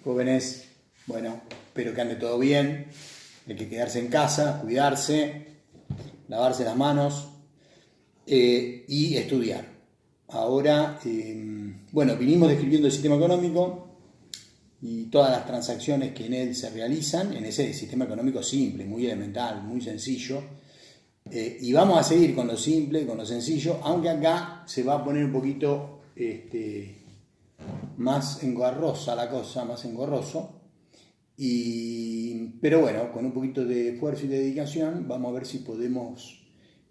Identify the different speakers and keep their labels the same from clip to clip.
Speaker 1: Jóvenes, bueno, espero que ande todo bien. Hay que quedarse en casa, cuidarse, lavarse las manos y estudiar. Ahora, bueno, vinimos describiendo el sistema económico y todas las transacciones que en él se realizan, en ese sistema económico simple, muy elemental, muy sencillo. Y vamos a seguir con lo simple, con lo sencillo, aunque acá se va a poner un poquito más engorrosa la cosa, más engorroso. Pero bueno, con un poquito de esfuerzo y dedicación vamos a ver si podemos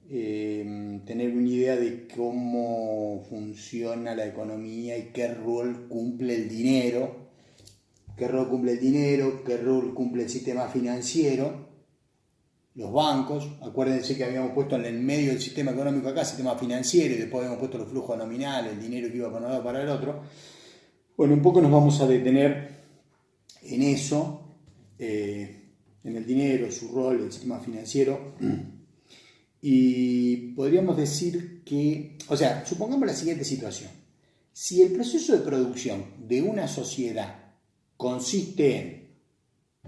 Speaker 1: tener una idea de cómo funciona la economía y qué rol cumple el dinero, qué rol cumple el sistema financiero, los bancos. Acuérdense que habíamos puesto en el medio del sistema económico acá sistema financiero y después habíamos puesto los flujos nominales, el dinero que iba para un lado para el otro. Bueno, un poco nos vamos a detener en eso, en el dinero, su rol, el sistema financiero. Y podríamos decir que, o sea, supongamos la siguiente situación. Si el proceso de producción de una sociedad consiste en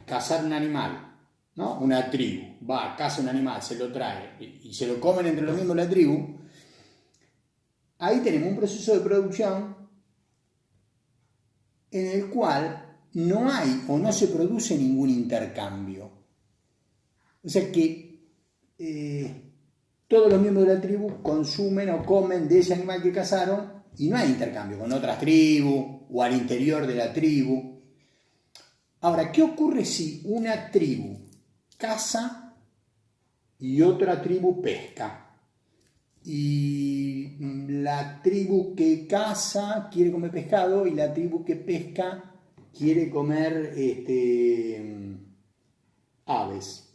Speaker 1: cazar un animal, ¿no? Una tribu va, caza un animal, se lo trae y se lo comen entre los miembros de la tribu, ahí tenemos un proceso de producción en el cual no hay o no se produce ningún intercambio. O sea que todos los miembros de la tribu consumen o comen de ese animal que cazaron y no hay intercambio con otras tribus o al interior de la tribu. Ahora, ¿qué ocurre si una tribu caza y otra tribu pesca? Y la tribu que caza quiere comer pescado y la tribu que pesca quiere comer aves.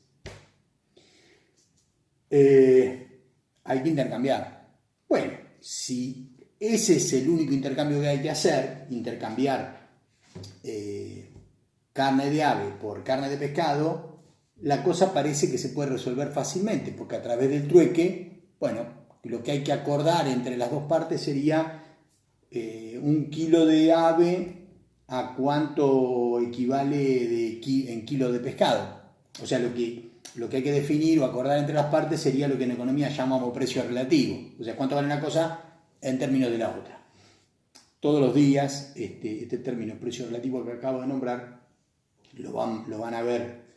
Speaker 1: Hay que intercambiar. Bueno, si ese es el único intercambio que hay que hacer, intercambiar carne de ave por carne de pescado, la cosa parece que se puede resolver fácilmente, porque a través del trueque, bueno, lo que hay que acordar entre las dos partes sería 1 kilo de ave a cuánto equivale en kilos de pescado. O sea, lo que hay que definir o acordar entre las partes sería lo que en economía llamamos precio relativo. O sea, cuánto vale una cosa en términos de la otra. Todos los días este término precio relativo que acabo de nombrar lo van a ver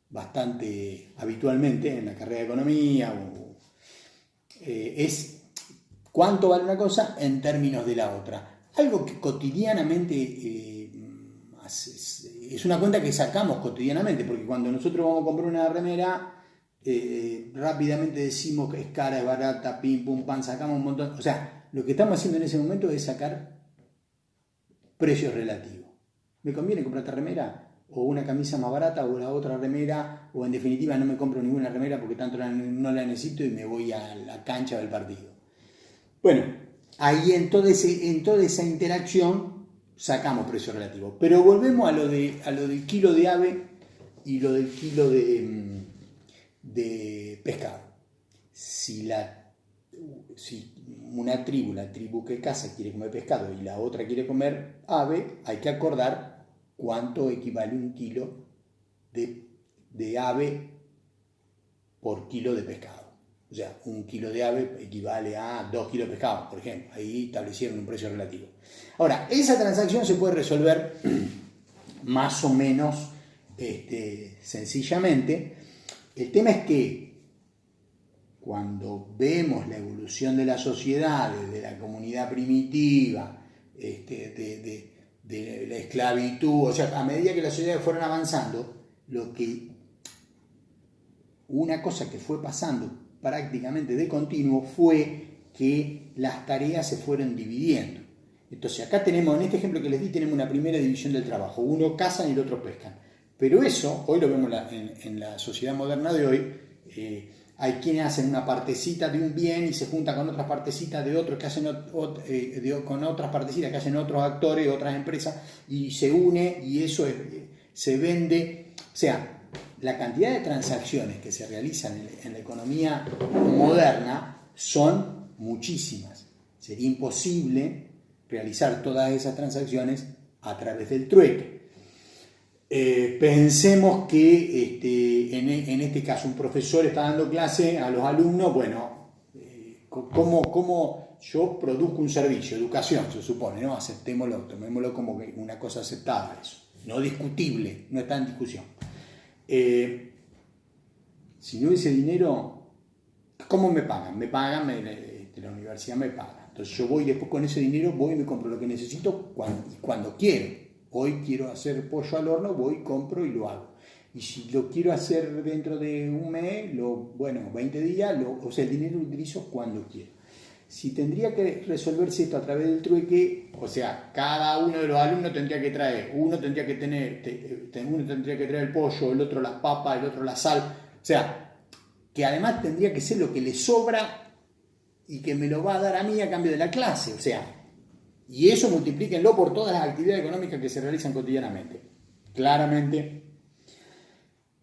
Speaker 1: bastante habitualmente en la carrera de economía. Es cuánto vale una cosa en términos de la otra. Algo que cotidianamente es una cuenta que sacamos cotidianamente, porque cuando nosotros vamos a comprar una remera, rápidamente decimos que es cara, es barata, pim, pum, pam, sacamos un montón. O sea, lo que estamos haciendo en ese momento es sacar precios relativos. ¿Me conviene comprar esta remera? O una camisa más barata, o la otra remera, o en definitiva no me compro ninguna remera porque tanto no la necesito y me voy a la cancha del partido. Bueno, ahí en toda esa interacción sacamos precio relativo. Pero volvemos a lo del kilo de ave y lo del kilo de pescado. Si una tribu, la tribu que caza quiere comer pescado y la otra quiere comer ave, hay que acordar cuánto equivale 1 kilo de ave por kilo de pescado. O sea, 1 kilo de ave equivale a 2 kilos de pescado, por ejemplo. Ahí establecieron un precio relativo. Ahora, esa transacción se puede resolver más o menos sencillamente. El tema es que cuando vemos la evolución de la sociedad, de la comunidad primitiva, de la esclavitud, o sea, a medida que las sociedades fueron avanzando, una cosa que fue pasando prácticamente de continuo fue que las tareas se fueron dividiendo. Entonces acá tenemos, en este ejemplo que les di, tenemos una primera división del trabajo. Uno caza y el otro pescan. Pero eso, hoy lo vemos en la sociedad moderna de hoy, hay quienes hacen una partecita de un bien y se junta con otras partecitas de otros que hacen con otras partecitas que hacen otros actores, otras empresas, y se une y eso se vende. O sea, la cantidad de transacciones que se realizan en la economía moderna son muchísimas. Sería imposible realizar todas esas transacciones a través del trueque. Pensemos que en este caso un profesor está dando clase a los alumnos, bueno, ¿cómo yo produzco un servicio? Educación, se supone, ¿no? Aceptémoslo, tomémoslo como una cosa aceptada, eso, no discutible, no está en discusión. Si no hubiese dinero, ¿cómo me pagan? Me pagan, la universidad me paga. Entonces yo voy después con ese dinero, voy y me compro lo que necesito cuando quiero. Hoy quiero hacer pollo al horno, voy, compro y lo hago. Y si lo quiero hacer dentro de un mes, 20 días, o sea, el dinero lo utilizo cuando quiero. Si tendría que resolverse esto a través del trueque, o sea, cada uno de los alumnos tendría que traer, uno tendría que traer el pollo, el otro las papas, el otro la sal, o sea, que además tendría que ser lo que le sobra y que me lo va a dar a mí a cambio de la clase, o sea, y eso multiplíquenlo por todas las actividades económicas que se realizan cotidianamente. Claramente,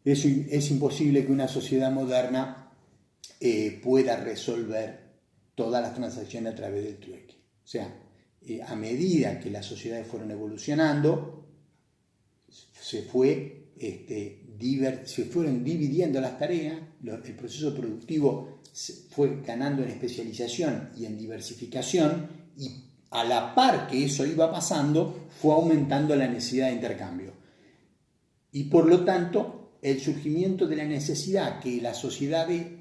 Speaker 1: es imposible que una sociedad moderna pueda resolver todas las transacciones a través del trueque. O sea, a medida que las sociedades fueron evolucionando, se fueron dividiendo las tareas, el proceso productivo fue ganando en especialización y en diversificación, y a la par que eso iba pasando, fue aumentando la necesidad de intercambio. Y por lo tanto, el surgimiento de la necesidad que las sociedades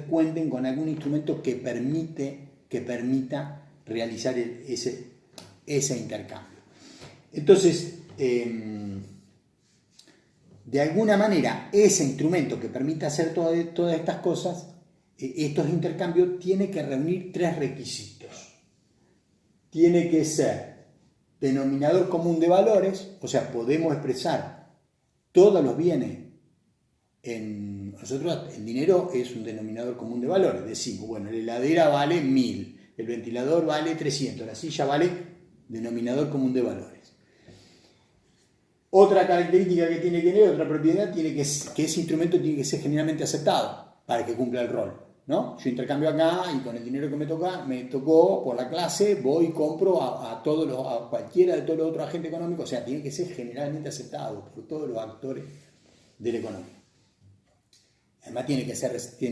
Speaker 1: cuenten con algún instrumento que permita realizar ese intercambio. Entonces, de alguna manera, ese instrumento que permita hacer todas estas cosas, estos intercambios, tiene que reunir 3 requisitos. Tiene que ser denominador común de valores, o sea, podemos expresar todos los bienes nosotros, el dinero es un denominador común de valores. Decimos, bueno, la heladera vale 1000, el ventilador vale 300, la silla vale denominador común de valores. Otra característica que tiene que tener, otra propiedad, que ese instrumento tiene que ser generalmente aceptado para que cumpla el rol, ¿no? Yo intercambio acá y con el dinero que me tocó por la clase, voy y compro a cualquiera de todos los otros agentes económicos, o sea, tiene que ser generalmente aceptado por todos los actores de la economía. Además tiene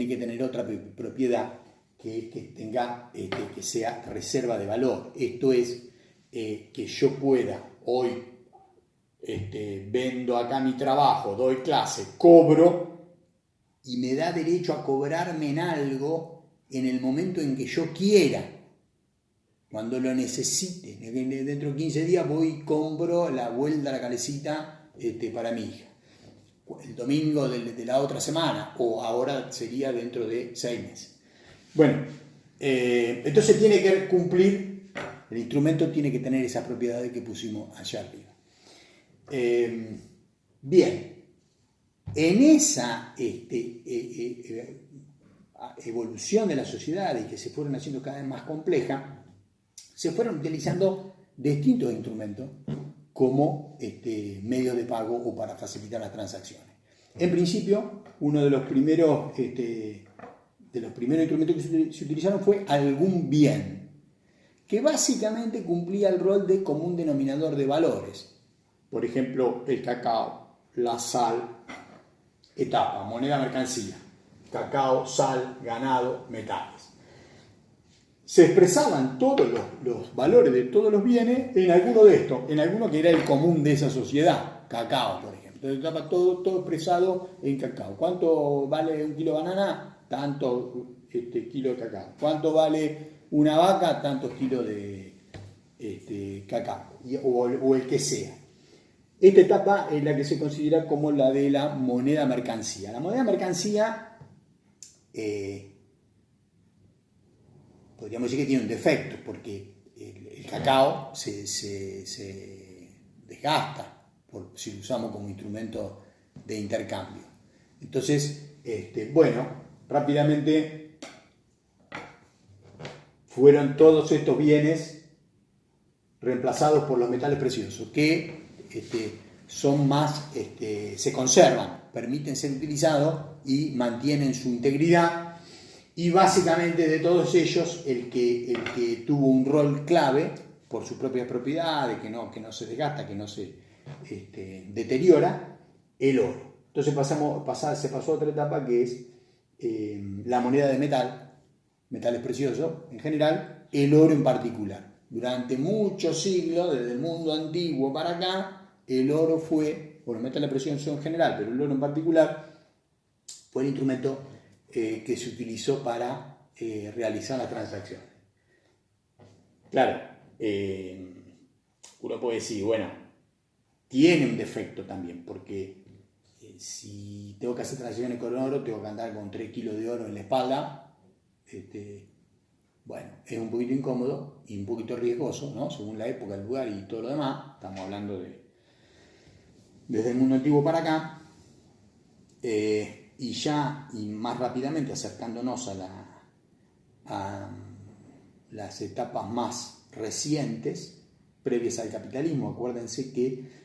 Speaker 1: que tener otra propiedad que sea reserva de valor. Esto es, que yo pueda, hoy vendo acá mi trabajo, doy clase, cobro, y me da derecho a cobrarme en algo en el momento en que yo quiera, cuando lo necesite. Dentro de 15 días voy y compro la vuelta a la calecita para mi hija. El domingo de la otra semana, o ahora sería dentro de 6 meses. Bueno, entonces tiene que cumplir, el instrumento tiene que tener esas propiedades que pusimos allá arriba. Bien, en esa evolución de la sociedad y que se fueron haciendo cada vez más compleja, se fueron utilizando distintos instrumentos como medios de pago o para facilitar las transacciones. En principio, uno de los primeros instrumentos que se utilizaron fue algún bien, que básicamente cumplía el rol de común denominador de valores. Por ejemplo, el cacao, la sal, etapa, moneda, mercancía, cacao, sal, ganado, metales. Se expresaban todos los valores de todos los bienes en alguno de estos, en alguno que era el común de esa sociedad, cacao, por ejemplo. Entonces estaba todo expresado en cacao. ¿Cuánto vale un kilo de banana? Tanto kilo de cacao. ¿Cuánto vale una vaca? Tantos kilos de cacao, o el que sea. Esta etapa es la que se considera como la de la moneda mercancía. La moneda mercancía podríamos decir que tiene un defecto, porque el cacao se desgasta si lo usamos como instrumento de intercambio. Entonces, rápidamente fueron todos estos bienes reemplazados por los metales preciosos, que son más, se conservan, permiten ser utilizados y mantienen su integridad. Y básicamente de todos ellos, el que tuvo un rol clave por sus propias propiedades, que no se desgasta, que no se deteriora, el oro. Entonces se pasó a otra etapa que es la moneda de metales preciosos en general, el oro en particular. Durante muchos siglos, desde el mundo antiguo para acá, el oro fue, bueno, metales preciosos en general, pero el oro en particular, fue el instrumento que se utilizó para realizar las transacciones. Claro, uno puede decir, bueno, tiene un defecto también, porque si tengo que hacer transacciones con oro, tengo que andar con 3 kilos de oro en la espalda. Bueno, es un poquito incómodo y un poquito riesgoso, ¿no? Según la época, el lugar y todo lo demás. Estamos hablando desde el mundo antiguo para acá. Y más rápidamente acercándonos a las etapas más recientes, previas al capitalismo. Acuérdense que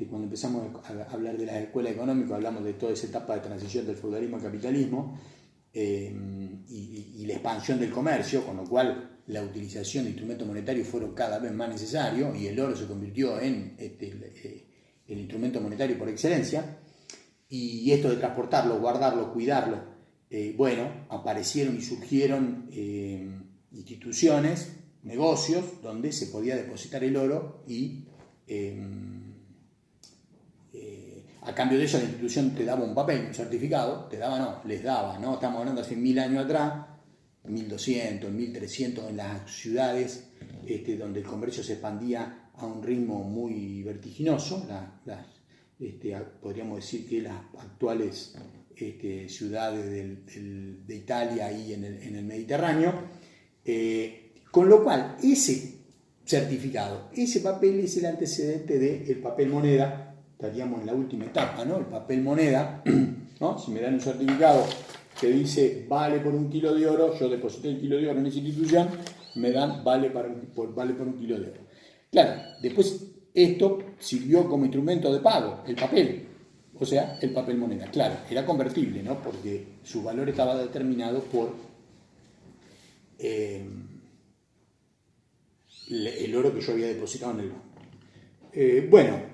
Speaker 1: cuando empezamos a hablar de las escuelas económicas, hablamos de toda esa etapa de transición del feudalismo al capitalismo y la expansión del comercio, con lo cual la utilización de instrumentos monetarios fueron cada vez más necesarios y el oro se convirtió en el instrumento monetario por excelencia. Y esto de transportarlo, guardarlo, cuidarlo, bueno, aparecieron y surgieron instituciones, negocios, donde se podía depositar el oro y a cambio de eso la institución te daba un papel, un certificado, les daba, ¿no? Estamos hablando hace 1000 años atrás, 1200, 1300 en las ciudades donde el comercio se expandía a un ritmo muy vertiginoso, podríamos decir que las actuales ciudades de Italia ahí en el Mediterráneo, con lo cual ese certificado, ese papel es el antecedente del papel moneda. Estaríamos en la última etapa, ¿no? El papel moneda, ¿no? Si me dan un certificado que dice vale por 1 kilo de oro, yo deposité el kilo de oro en esa institución, me dan vale por 1 kilo de oro. Claro, después esto sirvió como instrumento de pago, el papel, o sea, el papel moneda. Claro, era convertible, ¿no? Porque su valor estaba determinado por el oro que yo había depositado en el banco. Bueno,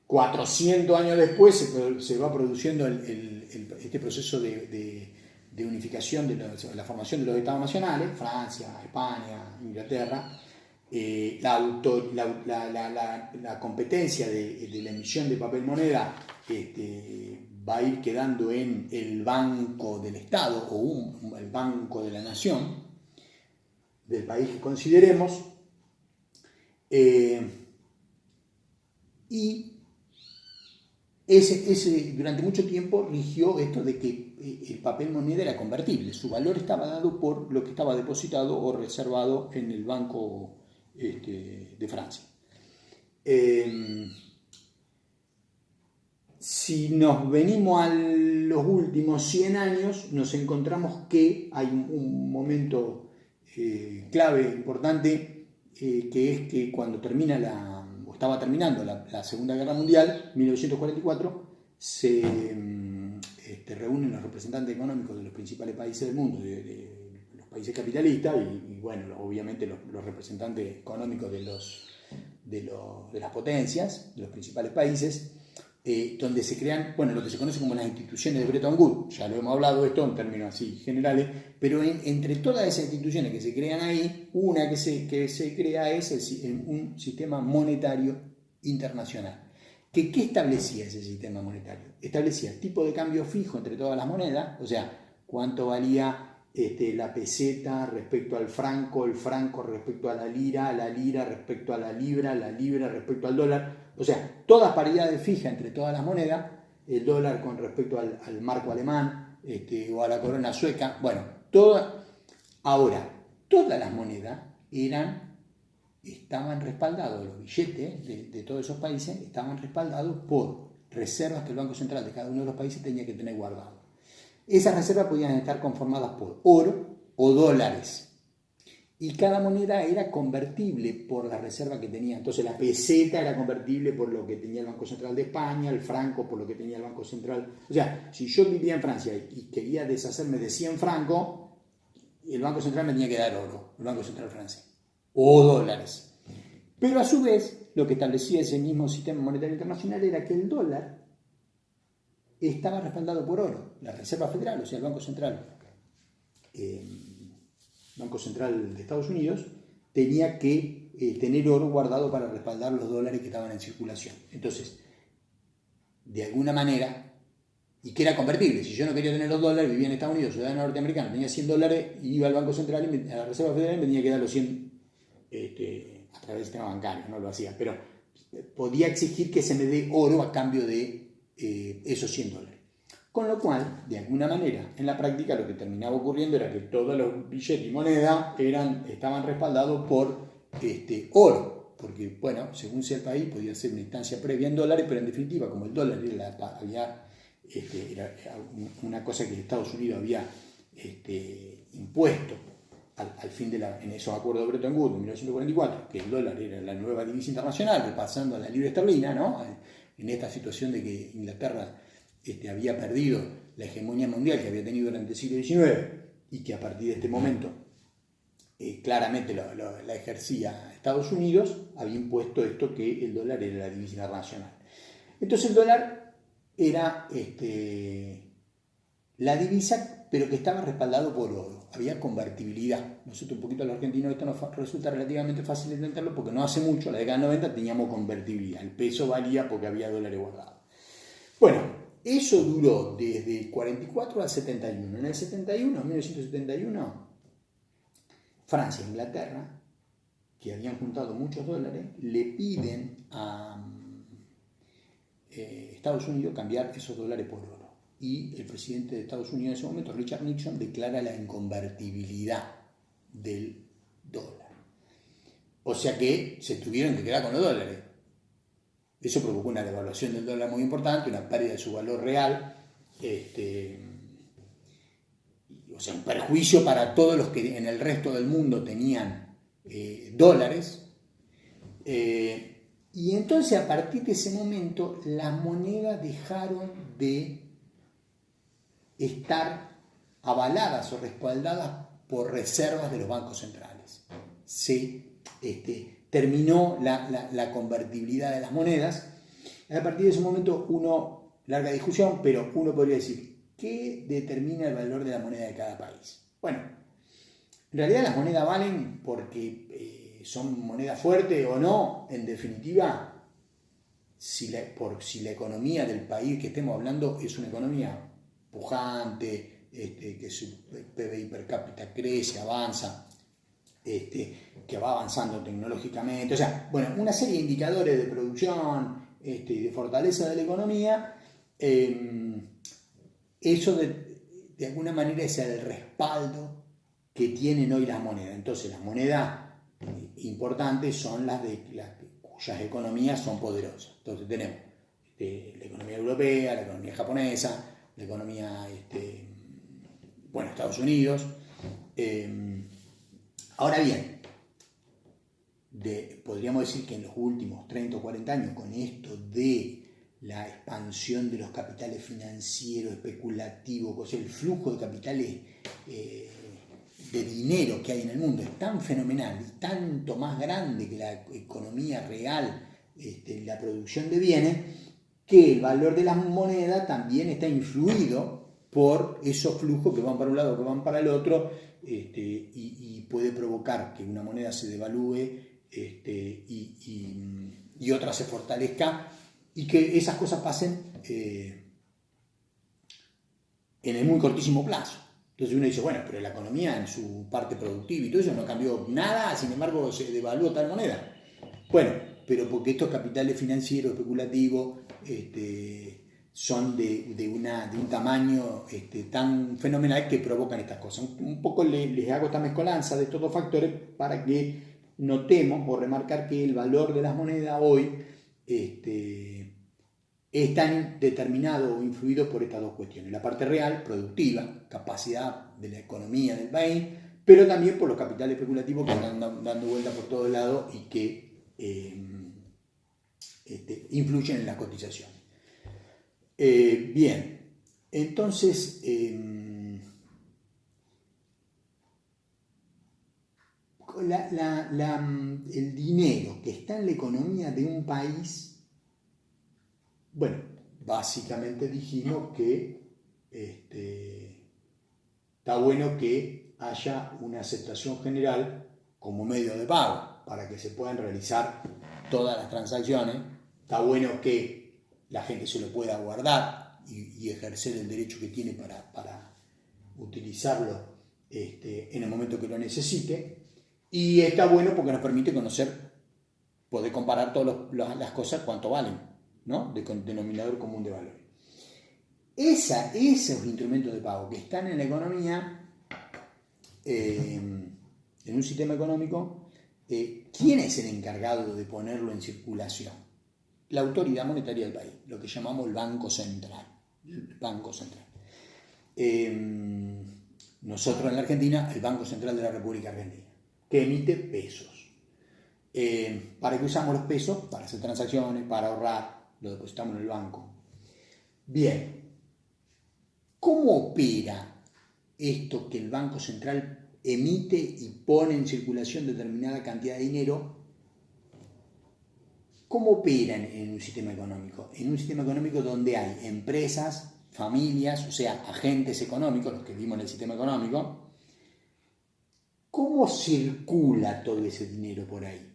Speaker 1: 400 años después se va produciendo este proceso de unificación de la formación de los estados nacionales, Francia, España, Inglaterra. La competencia de la emisión de papel moneda va a ir quedando en el Banco del Estado o el Banco de la Nación del país que consideremos, y durante mucho tiempo rigió esto de que el papel moneda era convertible, su valor estaba dado por lo que estaba depositado o reservado en el Banco de Francia. Si nos venimos a los últimos 100 años, nos encontramos que hay un momento clave, importante, que es que cuando estaba terminando la Segunda Guerra Mundial, 1944, se reúnen los representantes económicos de los principales países del mundo, de los países capitalistas, y bueno, obviamente los representantes económicos de las potencias, de los principales países, donde se crean, bueno, lo que se conoce como las instituciones de Bretton Woods. Ya lo hemos hablado esto en términos así generales, pero entre todas esas instituciones que se crean ahí, una que se crea es un sistema monetario internacional. ¿Qué establecía ese sistema monetario? Establecía tipo de cambio fijo entre todas las monedas, o sea, cuánto valía la peseta respecto al franco, el franco respecto a la lira respecto a la libra respecto al dólar, o sea, todas paridades fijas entre todas las monedas, el dólar con respecto al marco alemán o a la corona sueca, bueno, todas las monedas estaban respaldados, los billetes de todos esos países estaban respaldados por reservas que el Banco Central de cada uno de los países tenía que tener guardado. Esas reservas podían estar conformadas por oro o dólares. Y cada moneda era convertible por la reserva que tenía. Entonces la peseta era convertible por lo que tenía el Banco Central de España, el franco por lo que tenía el Banco Central. O sea, si yo vivía en Francia y quería deshacerme de 100 francos, el Banco Central me tenía que dar oro, el Banco Central francés. o dólares. Pero a su vez, lo que establecía ese mismo sistema monetario internacional era que el dólar estaba respaldado por oro. La Reserva Federal, o sea, el Banco Central de Estados Unidos, tenía que tener oro guardado para respaldar los dólares que estaban en circulación. Entonces, de alguna manera, y que era convertible. Si yo no quería tener los dólares, vivía en Estados Unidos, ciudadano norteamericano, tenía 100 dólares, iba al Banco Central, a la Reserva Federal, y me tenía que dar los 100 a través del sistema bancario, no lo hacía, pero podía exigir que se me dé oro a cambio de esos 100 dólares. Con lo cual, de alguna manera, en la práctica lo que terminaba ocurriendo era que todos los billetes y moneda estaban respaldados por oro, porque, bueno, según sea el país, podía ser una instancia previa en dólares, pero en definitiva, como el dólar era una cosa que Estados Unidos había impuesto al fin en esos acuerdos de Bretton Woods en 1944, que el dólar era la nueva divisa internacional, pasando a la libra esterlina, ¿no? En esta situación de que Inglaterra había perdido la hegemonía mundial que había tenido durante el siglo XIX y que a partir de este momento claramente la ejercía Estados Unidos, había impuesto esto que el dólar era la divisa internacional. Entonces el dólar era la divisa, pero que estaba respaldado por oro. Había convertibilidad. Nosotros un poquito a los argentinos esto nos resulta relativamente fácil de entenderlo porque no hace mucho, la década del 90, teníamos convertibilidad. El peso valía porque había dólares guardados. Bueno, eso duró desde el 44 al 71. En el 71, 1971, Francia e Inglaterra, que habían juntado muchos dólares, le piden a Estados Unidos cambiar esos dólares por oro. Y el presidente de Estados Unidos en ese momento, Richard Nixon, declara la inconvertibilidad del dólar. O sea que se tuvieron que quedar con los dólares. Eso provocó una devaluación del dólar muy importante, una pérdida de su valor real, o sea, un perjuicio para todos los que en el resto del mundo tenían dólares. Y entonces a partir de ese momento las monedas dejaron de estar avaladas o respaldadas por reservas de los bancos centrales. Se terminó la convertibilidad de las monedas. A partir de ese momento larga discusión, pero uno podría decir, ¿qué determina el valor de la moneda de cada país? Bueno, en realidad las monedas valen porque son monedas fuertes o no, en definitiva, si la economía del país que estemos hablando es una economía pujante, que su PBI per cápita crece, avanza, que va avanzando tecnológicamente, o sea, bueno, una serie de indicadores de producción, de fortaleza de la economía, eso de alguna manera es el respaldo que tienen hoy las monedas. Entonces las monedas importantes son las cuyas economías son poderosas. Entonces tenemos la economía europea, la economía japonesa, la economía, Estados Unidos. Ahora bien, podríamos decir que en los últimos 30 o 40 años, con esto de la expansión de los capitales financieros, especulativos, o sea, el flujo de capitales de dinero que hay en el mundo es tan fenomenal y tanto más grande que la economía real, la producción de bienes, que el valor de las monedas también está influido por esos flujos que van para un lado, que van para el otro, y puede provocar que una moneda se devalúe y otra se fortalezca, y que esas cosas pasen en el muy cortísimo plazo. Entonces uno dice, bueno, pero la economía en su parte productiva y todo eso no cambió nada, sin embargo se devaluó tal moneda. Bueno, pero porque estos capitales financieros, especulativos, son de un tamaño tan fenomenal que provocan estas cosas. Un poco les hago esta mezcolanza de estos dos factores para que notemos o remarcar que el valor de las monedas hoy es tan determinado o influido por estas dos cuestiones. La parte real, productiva, capacidad de la economía del país, pero también por los capitales especulativos que están dando vueltas por todos lados y que influyen en las cotizaciones. Bien, entonces, el dinero que está en la economía de un país, bueno, básicamente dijimos que está bueno que haya una aceptación general como medio de pago para que se puedan realizar todas las transacciones. Está bueno que la gente se lo pueda guardar y ejercer el derecho que tiene para utilizarlo en el momento que lo necesite. Y está bueno porque nos permite poder comparar todas las cosas, cuánto valen, ¿no? De denominador común de valores. Esos instrumentos de pago que están en la economía, en un sistema económico, ¿quién es el encargado de ponerlo en circulación? La autoridad monetaria del país, lo que llamamos el Banco Central. El Banco Central. Nosotros en la Argentina, el Banco Central de la República Argentina, que emite pesos. ¿Para qué usamos los pesos? Para hacer transacciones, para ahorrar, lo depositamos en el banco. Bien, ¿cómo opera esto que el Banco Central emite y pone en circulación determinada cantidad de dinero? ¿Cómo opera en un sistema económico? En un sistema económico donde hay empresas, familias, o sea, agentes económicos, los que vimos en el sistema económico. ¿Cómo circula todo ese dinero por ahí?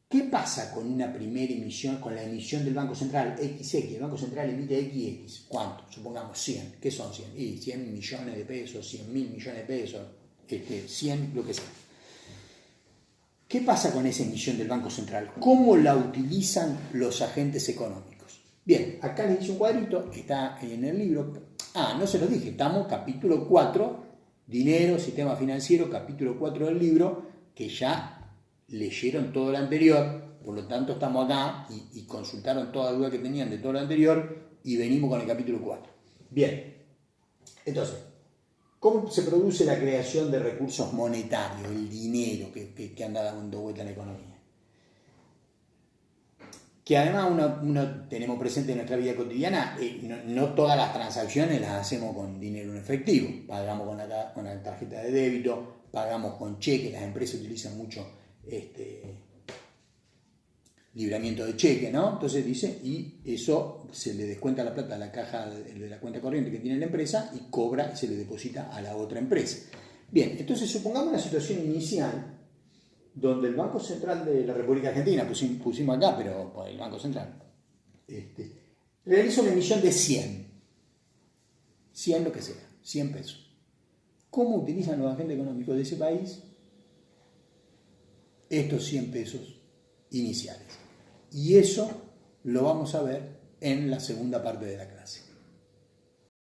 Speaker 1: ¿Qué pasa con una primera emisión, con la emisión del Banco Central XX? El Banco Central emite XX. ¿Cuánto? Supongamos 100. ¿Qué son 100? Y 100 millones de pesos, 100 mil millones de pesos, 100, lo que sea. ¿Qué pasa con esa emisión del Banco Central? ¿Cómo la utilizan los agentes económicos? Bien, acá les hice un cuadrito, está en el libro. No se lo dije, estamos capítulo 4, dinero, sistema financiero, capítulo 4 del libro, que ya leyeron todo lo anterior, por lo tanto estamos acá y consultaron toda duda que tenían de todo lo anterior y venimos con el capítulo 4. Bien, entonces, ¿cómo se produce la creación de recursos monetarios, el dinero que anda dando vuelta en la economía? Que además uno tenemos presente en nuestra vida cotidiana, no todas las transacciones las hacemos con dinero en efectivo. Pagamos con la tarjeta de débito, pagamos con cheque, las empresas utilizan mucho libramiento de cheque, ¿no? Entonces dice, y eso se le descuenta la plata a la caja de la cuenta corriente que tiene la empresa y cobra y se le deposita a la otra empresa. Bien, entonces supongamos una situación inicial donde el Banco Central de la República Argentina, pusimos acá, pero pues, el Banco Central, realiza una emisión de 100 lo que sea, 100 pesos. ¿Cómo utilizan los agentes económicos de ese país estos 100 pesos iniciales? Y eso lo vamos a ver en la segunda parte de la clase.